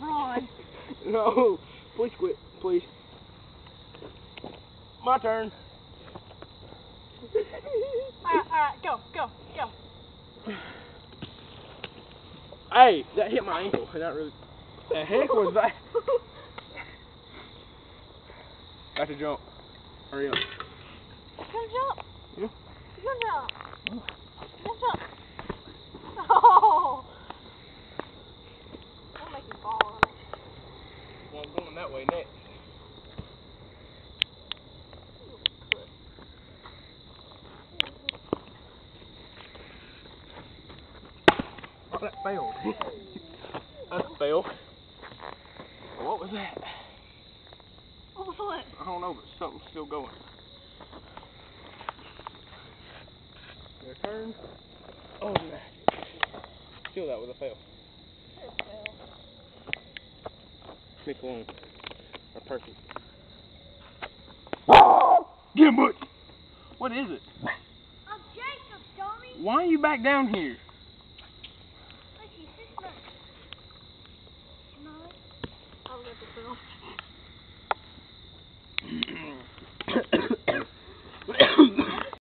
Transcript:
run. No, please quit, please. My turn. Alright, go. Hey, that hit my ankle. Not really. The heck was that? Got to jump. Hurry up. You gonna jump? Yeah. You gonna jump? You gonna jump? Oh! I'll make you fall on it. Well, I'm going that way next. Oh, that failed. That failed. What was that? What was what? I don't know, but something's still going. Your turn. Oh, man. Still, that was a fail. It fell. Pick one. Or turkey. Get him, Butch! What is it? I'm Jacob, dummy. Why are you back down here? Look, he's just not. I'll let the film.